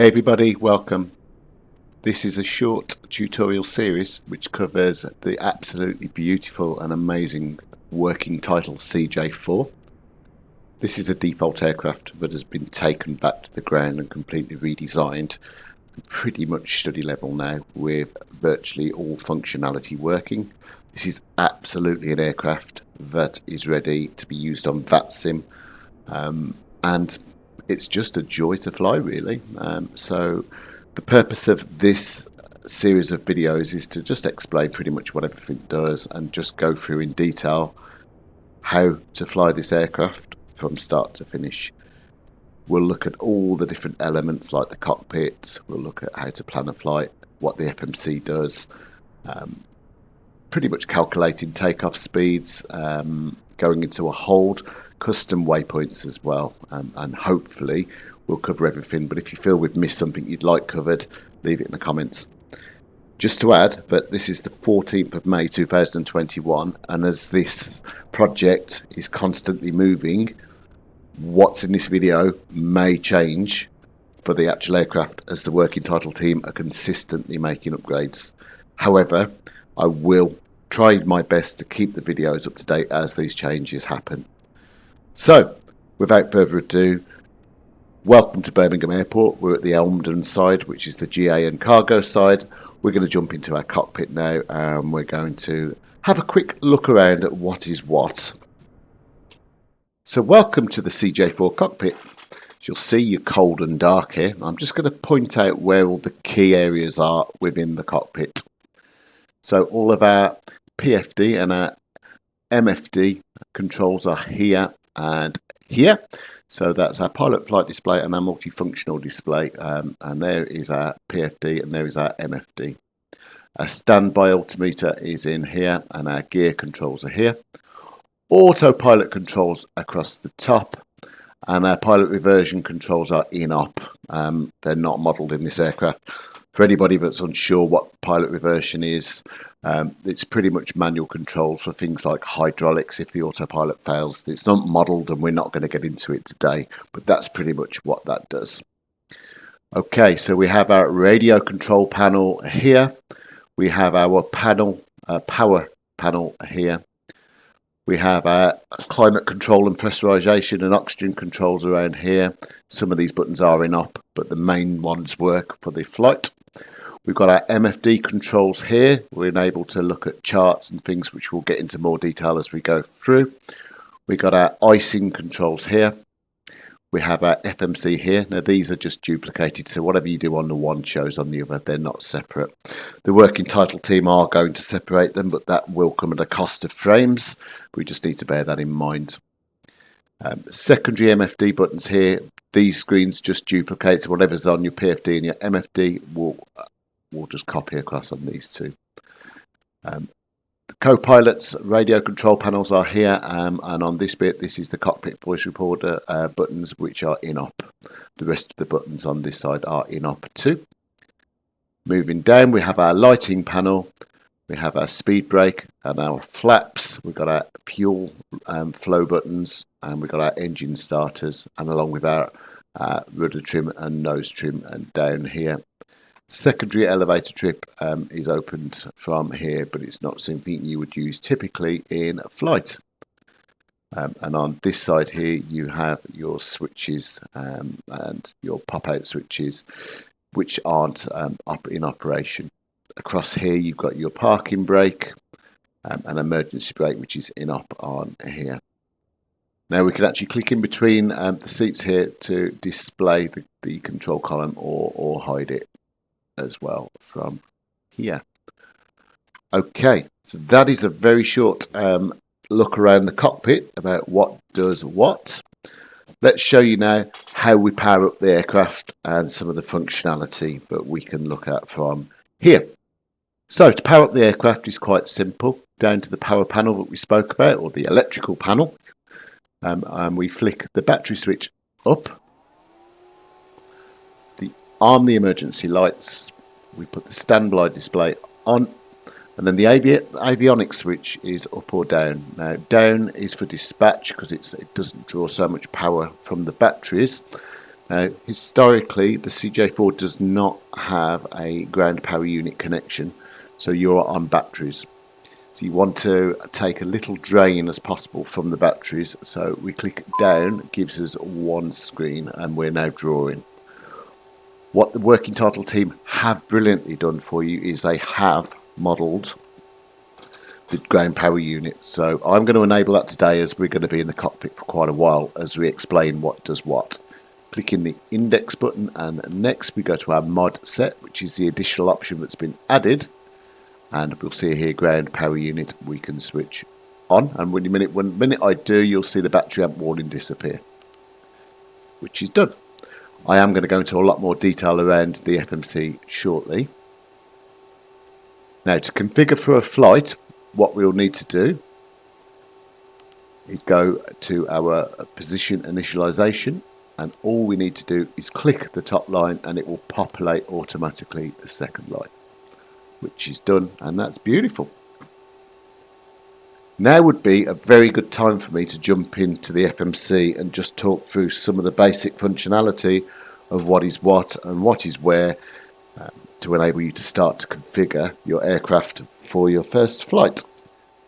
Hey everybody, welcome. This is a short tutorial series which covers the absolutely beautiful and amazing working title CJ4. This is a default aircraft that has been taken back to the ground and completely redesigned, pretty much study level now with virtually all functionality working. This is absolutely an aircraft that is ready to be used on VATSIM, and it's just a joy to fly, really. So the purpose of this series of videos is to just explain pretty much what everything does and just go through in detail how to fly this aircraft from start to finish. We'll look at all the different elements like the cockpit, we'll look at how to plan a flight, what the FMC does, pretty much calculating takeoff speeds, going into a hold, custom waypoints as well, and hopefully we'll cover everything. But if you feel we've missed something you'd like covered, leave it in the comments. Just to add that this is the 14th of May 2021, and as this project is constantly moving, what's in this video may change for the actual aircraft as the working title team are consistently making upgrades. However, I will try my best to keep the videos up to date as these changes happen. So, without further ado, welcome to Birmingham Airport. We're at the Elmdon side, which is the GA and cargo side. We're going to jump into our cockpit now, and we're going to have a quick look around at what is what. So welcome to the CJ4 cockpit. As you'll see, you're cold and dark here. I'm just going to point out where all the key areas are within the cockpit. So all of our PFD and our MFD controls are here and here. So that's our pilot flight display and our multifunctional display, and there is our PFD and there is our MFD. Our standby altimeter is in here and our gear controls are here. Autopilot controls across the top, and our pilot reversion controls are in op. They're not modelled in this aircraft. For anybody that's unsure what pilot reversion is, it's pretty much manual controls for things like hydraulics if the autopilot fails. It's not modelled and we're not going to get into it today, but that's pretty much what that does. Okay, so we have our radio control panel here. We have our power panel here. We have our climate control and pressurization and oxygen controls around here. Some of these buttons are in op, but the main ones work for the flight. We've got our MFD controls here. We're able to look at charts and things which we'll get into more detail as we go through. We've got our icing controls here. We have our FMC here. Now these are just duplicated, so whatever you do on the one shows on the other. They're not separate. The working title team are going to separate them, but that will come at a cost of frames. We just need to bear that in mind. Secondary MFD buttons here. These screens just duplicate, so whatever's on your PFD and your MFD will just copy across on these two. The co-pilot's radio control panels are here, and on this bit, this is the cockpit voice recorder buttons, which are in op. The rest of the buttons on this side are in op too. Moving down, we have our lighting panel, we have our speed brake and our flaps. We've got our fuel flow buttons, and we've got our engine starters, and along with our rudder trim and nose trim, and down here. Secondary elevator trip is opened from here, but it's not something you would use typically in a flight. And on this side here, you have your switches and your pop-out switches, which aren't in operation. Across here, you've got your parking brake and emergency brake, which is in op on here. Now we can actually click in between the seats here to display the control column or hide it as well from here. Okay, so that is a very short look around the cockpit about what does what. Let's show you now how we power up the aircraft and some of the functionality that we can look at from here. So to power up the aircraft is quite simple. Down to the power panel that we spoke about, or the electrical panel, and we flick the battery switch up. On the emergency lights, we put the standby display on, and then the avionics switch is up or down. Now down is for dispatch because it doesn't draw so much power from the batteries, Now, historically, the CJ4 does not have a ground power unit connection, so you're on batteries. So you want to take a little drain as possible from the batteries. So we click down, it gives us one screen, and we're now drawing. What the working title team have brilliantly done for you is they have modelled the ground power unit. So I'm going to enable that today, as we're going to be in the cockpit for quite a while as we explain what does what. Clicking the index button, and next we go to our mod set, which is the additional option that's been added. And we'll see here ground power unit we can switch on, and when minute I do, you'll see the battery amp warning disappear, which is done. I am going to go into a lot more detail around the FMC shortly. Now, to configure for a flight, what we'll need to do is go to our position initialization, and all we need to do is click the top line and it will populate automatically the second line, which is done, and that's beautiful. Now would be a very good time for me to jump into the FMC and just talk through some of the basic functionality of what is what and what is where, to enable you to start to configure your aircraft for your first flight.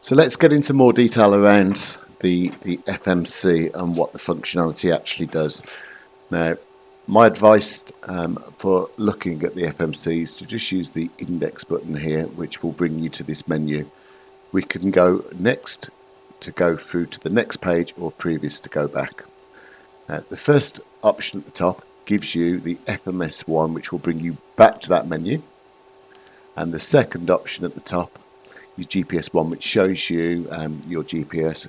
So let's get into more detail around the FMC and what the functionality actually does. Now, my advice for looking at the FMC is to just use the index button here, which will bring you to this menu. We can go next to go through to the next page, or previous to go back. The first option at the top gives you the FMS one, which will bring you back to that menu. And the second option at the top is GPS one, which shows you your GPS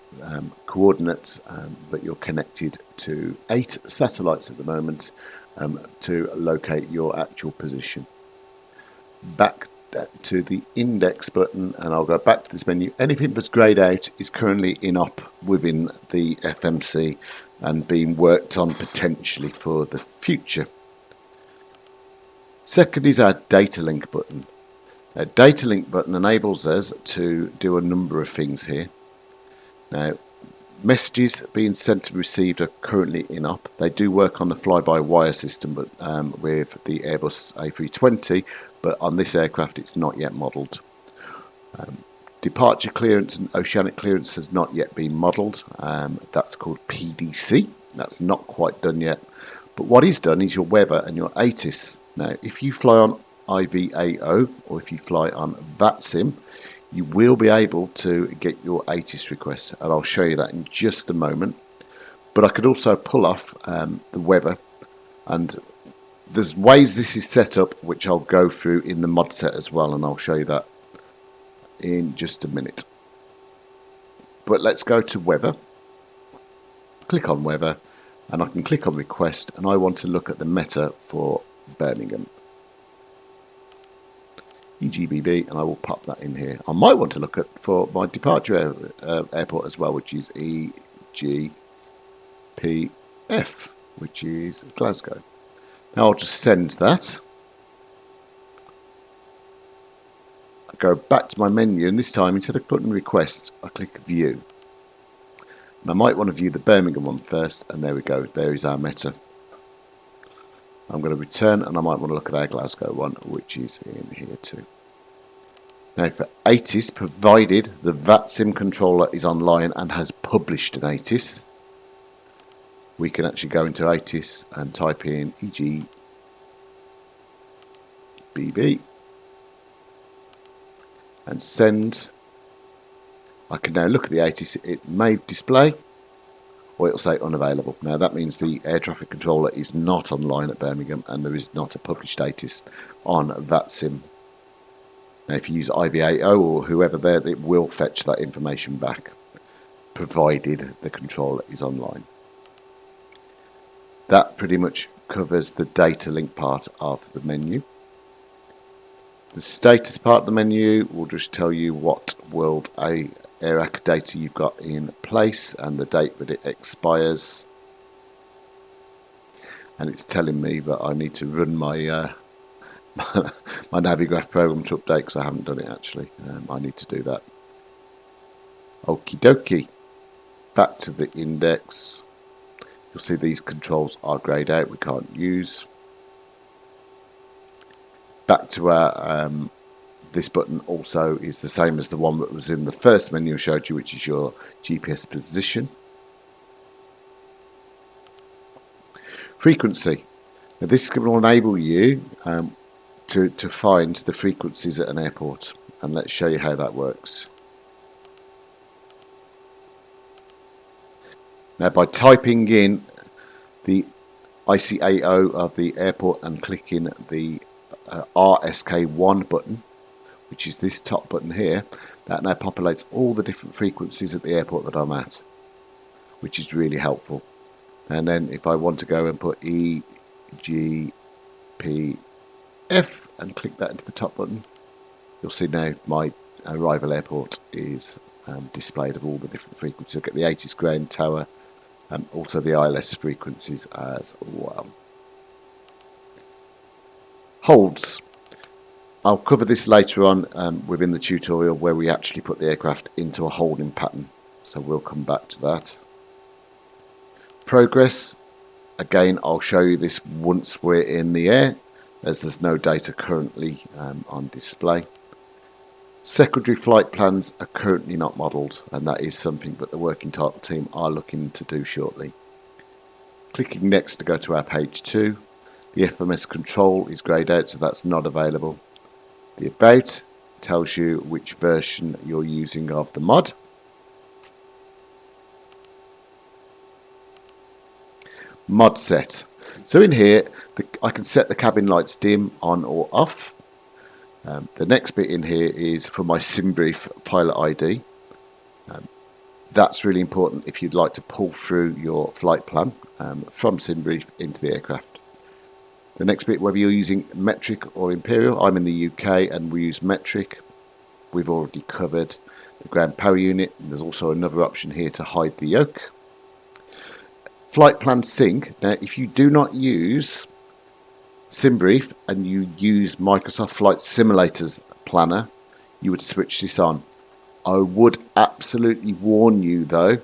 coordinates, that you're connected to 8 satellites at the moment to locate your actual position. Back to the index button, and I'll go back to this menu. Anything that's greyed out is currently in op within the FMC and being worked on potentially for the future. Second is our Datalink button. A Datalink button enables us to do a number of things here. Now, messages being sent and received are currently in op. They do work on the fly-by-wire system, but with the Airbus A320, but on this aircraft it's not yet modelled. Departure clearance and oceanic clearance has not yet been modelled. That's called PDC. That's not quite done yet. But what is done is your weather and your ATIS. Now, if you fly on IVAO or if you fly on VATSIM, you will be able to get your ATIS requests, and I'll show you that in just a moment. But I could also pull off the weather, and there's ways this is set up which I'll go through in the mod set as well, and I'll show you that in just a minute. But let's go to weather, click on weather, and I can click on request, and I want to look at the meta for Birmingham, EGBB, and I will pop that in here. I might want to look at for my departure airport as well, which is EGPF, which is Glasgow. Now I'll just send that. I go back to my menu, and this time instead of putting request, I click view. And I might want to view the Birmingham one first, and there we go. There is our meta. I'm going to return, and I might want to look at our Glasgow one, which is in here too. Now for ATIS, provided the VATSIM controller is online and has published an ATIS, we can actually go into ATIS and type in EGBB and send. I can now look at the ATIS. It may display, or it'll say unavailable. Now that means the air traffic controller is not online at Birmingham, and there is not a published ATIS on VATSIM. Now if you use IVAO or whoever there, it will fetch that information back, provided the controller is online. That pretty much covers the data link part of the menu. The status part of the menu will just tell you what world AIRAC data you've got in place and the date that it expires. And it's telling me that I need to run my my Navigraph program to update, because I haven't done it actually. I need to do that. Okie dokie. Back to the index. You'll see these controls are greyed out, we can't use. Back to our this button also is the same as the one that was in the first menu I showed you, which is your GPS position. Frequency. Now this will enable you to find the frequencies at an airport, and let's show you how that works. Now by typing in the ICAO of the airport and clicking the RSK1 button, which is this top button here, that now populates all the different frequencies at the airport that I'm at, which is really helpful. And then if I want to go and put E, G, P, F and click that into the top button, you'll see now my arrival airport is displayed of all the different frequencies. I'll get the 80s ground tower and also the ILS frequencies as well. Holds. I'll cover this later on within the tutorial where we actually put the aircraft into a holding pattern, so we'll come back to that. Progress. Again, I'll show you this once we're in the air, as there's no data currently on display. Secondary flight plans are currently not modelled, and that is something that the working title team are looking to do shortly. Clicking next to go to our page 2. The FMS control is greyed out, so that's not available. The about tells you which version you're using of the mod. Mod set. So in here, I can set the cabin lights dim, on or off. The next bit in here is for my SimBrief pilot ID. That's really important if you'd like to pull through your flight plan from SimBrief into the aircraft. The next bit, whether you're using metric or imperial. I'm in the UK and we use metric. We've already covered the ground power unit, and there's also another option here to hide the yoke. Flight plan sync. Now, if you do not use SimBrief and you use Microsoft Flight Simulator's planner, you would switch this on. I would absolutely warn you though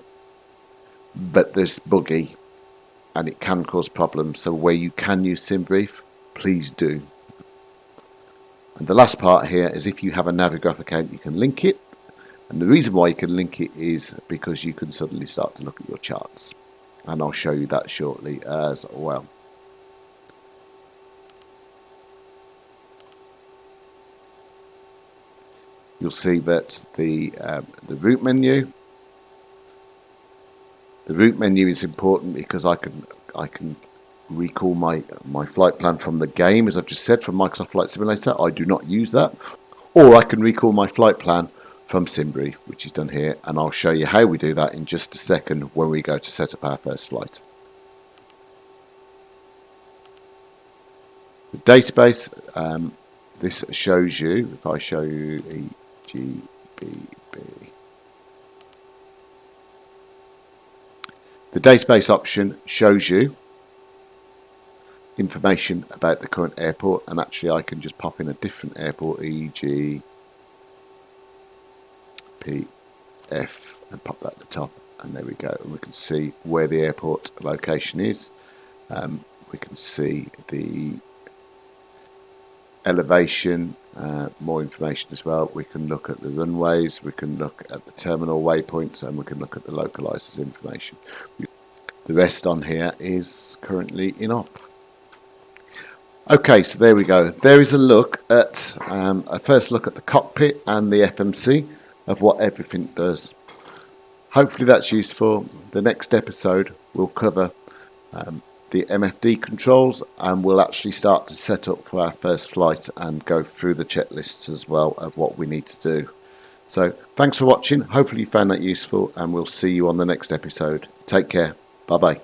that there's buggy and it can cause problems, so where you can use SimBrief, please do. And the last part here is if you have a Navigraph account, you can link it, and the reason why you can link it is because you can suddenly start to look at your charts, and I'll show you that shortly as well. You'll see that the route menu. The route menu is important because I can recall my flight plan from the game, as I've just said, from Microsoft Flight Simulator. I do not use that. Or I can recall my flight plan from SimBrief, which is done here, and I'll show you how we do that in just a second when we go to set up our first flight. The database, this shows you, if I show you EGBB, the database option shows you information about the current airport, and actually I can just pop in a different airport, EGPF, and pop that at the top, and there we go, and we can see where the airport location is. We can see the elevation, more information as well. We can look at the runways, we can look at the terminal waypoints, and we can look at the localizers information. The rest on here is currently in op. Okay, so there we go. There is a look at a first look at the cockpit and the FMC of what everything does. Hopefully that's useful. The next episode will cover the MFD controls, and we'll actually start to set up for our first flight and go through the checklists as well of what we need to do. So thanks for watching. Hopefully you found that useful, and we'll see you on the next episode. Take care. Bye bye.